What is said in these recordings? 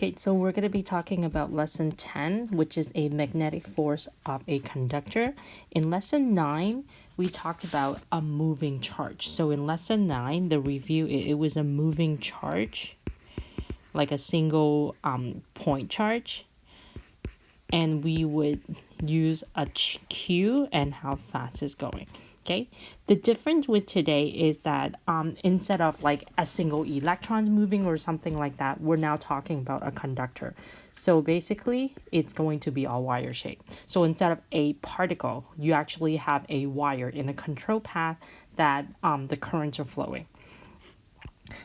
Okay, so we're going to be talking about lesson 10, which is a magnetic force of a conductor. In lesson 9, we talked about a moving charge. So in lesson 9, the review, it was a moving charge, like a single point charge. And we would use a Q and how fast it's going. Okay, the difference with today is that instead of like a single electrons moving or something like that, we're now talking about a conductor. So basically, it's going to be a wire shape. So instead of a particle, you actually have a wire in a control path that the currents are flowing.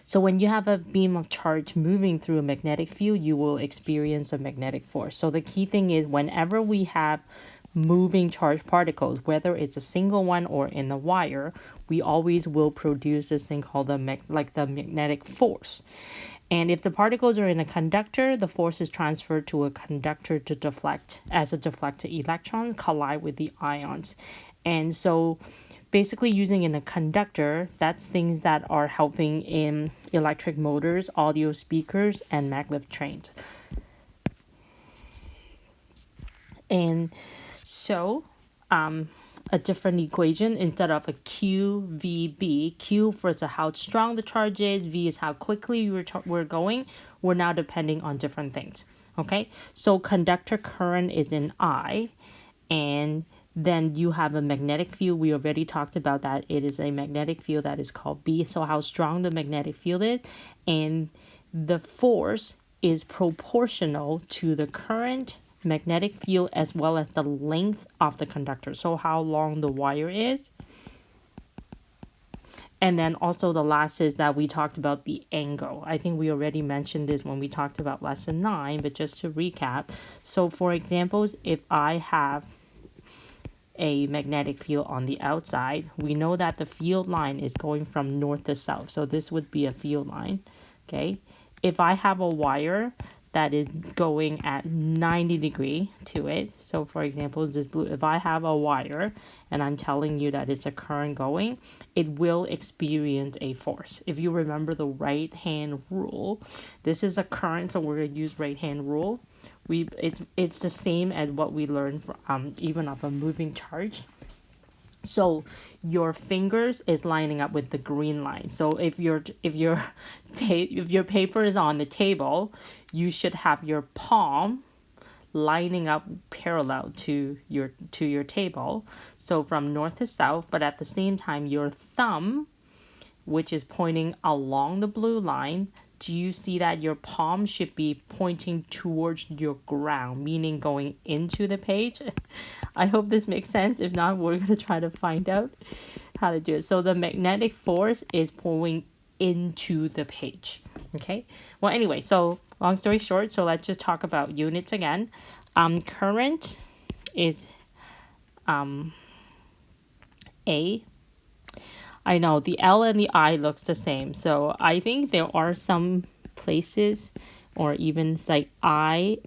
So when you have a beam of charge moving through a magnetic field, you will experience a magnetic force. So the key thing is whenever we have moving charged particles, whether it's a single one or in the wire, we always will produce this thing called the magnetic force. And if the particles are in a conductor, the force is transferred to a conductor to deflect, as a deflected electrons collide with the ions. And so basically using in a conductor, that's things that are helping in electric motors, audio speakers, and maglev trains. And so a different equation instead of a Q, V, B. Q for how strong the charge is, V is how quickly we're going. We're now depending on different things. Okay, so conductor current is in I, and then you have a magnetic field. We already talked about that. It is a magnetic field that is called B. So how strong the magnetic field is, and the force is proportional to the current, magnetic field, as well as the length of the conductor. So how long the wire is. And then also the last is that we talked about the angle. I think we already mentioned this when we talked about lesson 9, but just to recap. So for examples, if I have a magnetic field on the outside, we know that the field line is going from north to south. So this would be a field line. Okay. If I have a wire that is going at 90 degree to it. So for example, this blue, if I have a wire and I'm telling you that it's a current going, it will experience a force. If you remember the right hand rule, this is a current, so we're going to use right hand rule. It's the same as what we learned from, even of a moving charge. So your fingers is lining up with the green line. So if your paper is on the table, you should have your palm lining up parallel to your table. So from north to south, but at the same time your thumb, which is pointing along the blue line, do you see that your palm should be pointing towards your ground, meaning going into the page? I hope this makes sense. If not, we're going to try to find out how to do it. So the magnetic force is pulling into the page. Okay. Well, anyway, so long story short, so let's just talk about units again. Current is A. I know the L and the I looks the same. So I think there are some places, or even like ILB,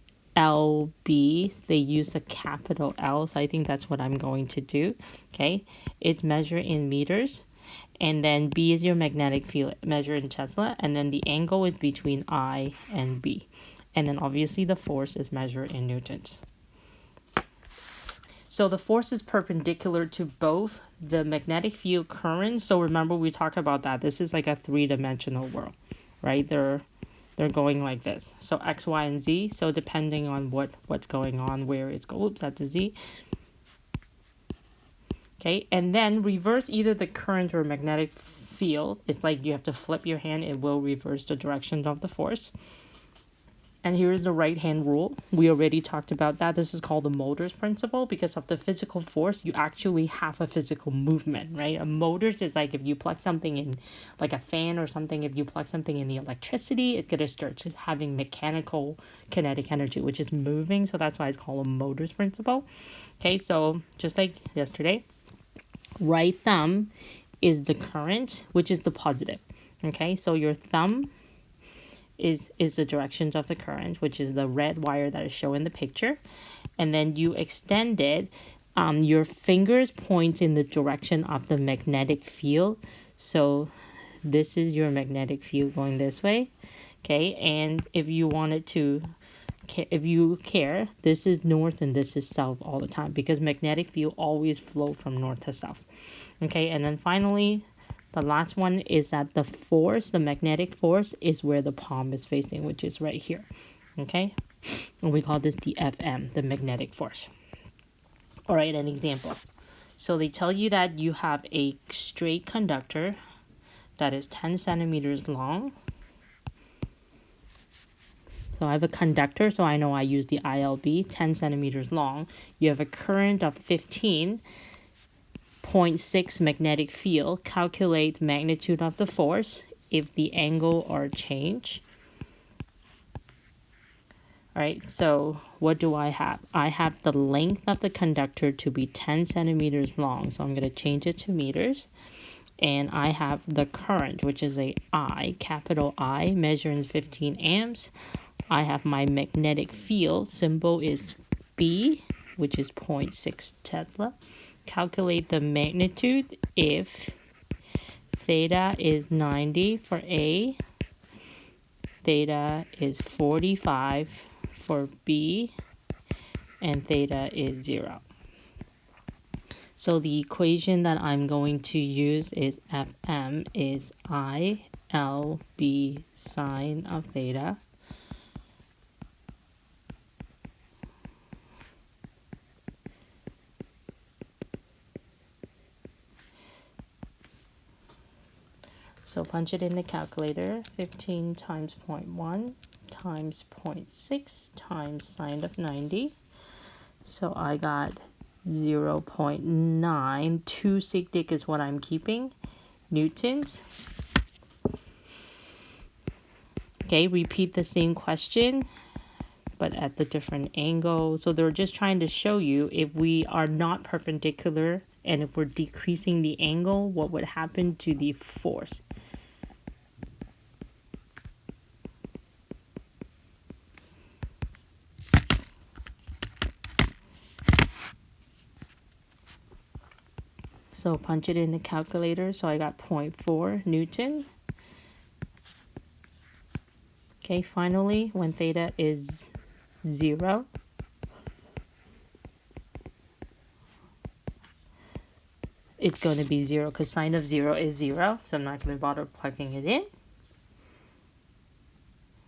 they use a capital L. So I think that's what I'm going to do. Okay. It's measured in meters. And then B is your magnetic field, measured in Tesla. And then the angle is between I and B. And then obviously the force is measured in newtons. So the force is perpendicular to both the magnetic field current. So remember we talked about that. This is like a three-dimensional world, right? They're going like this. So X, Y, and Z. So depending on what's going on, where it's going. Oops, that's a Z. Okay, and then reverse either the current or magnetic field. It's like you have to flip your hand. It will reverse the directions of the force. And here's the right hand rule. We already talked about that. This is called the motor's principle. Because of the physical force, you actually have a physical movement, right? A motor's is like if you plug something in, like a fan or something, if you plug something in the electricity, it's going to start having mechanical kinetic energy, which is moving. So that's why it's called a motor's principle. Okay, so just like yesterday, right thumb is the current, which is the positive. Okay, so your thumb is the directions of the current, which is the red wire that is shown in the picture. And then you extend it, your fingers point in the direction of the magnetic field. So this is your magnetic field going this way. Okay, and if you wanted to, if you care, this is north and this is south all the time because magnetic field always flow from north to south. Okay, and then finally, the last one is that the force, the magnetic force, is where the palm is facing, which is right here. Okay, and we call this the FM, the magnetic force. All right, an example. So they tell you that you have a straight conductor that is 10 centimeters long. So I have a conductor, so I know I use the ILB, 10 centimeters long. You have a current of 15.6 magnetic field. Calculate magnitude of the force if the angle are changed. All right, so what do I have? I have the length of the conductor to be 10 centimeters long. So I'm going to change it to meters. And I have the current, which is a I, capital I, measuring 15 amps. I have my magnetic field, symbol is B, which is 0.6 Tesla. Calculate the magnitude if theta is 90 for A, theta is 45 for B, and theta is 0. So the equation that I'm going to use is Fm is ILB sine of theta So punch it in the calculator. 15 times 0.1 times 0.6 times sine of 90. So I got 0.9. 2 sig is what I'm keeping. Newtons. Okay, repeat the same question, but at the different angle. So they're just trying to show you if we are not perpendicular and if we're decreasing the angle, what would happen to the force. So punch it in the calculator. So I got 0.4 Newton. Okay, finally, when theta is 0, it's going to be 0 because sine of 0 is 0. So I'm not going to bother plugging it in.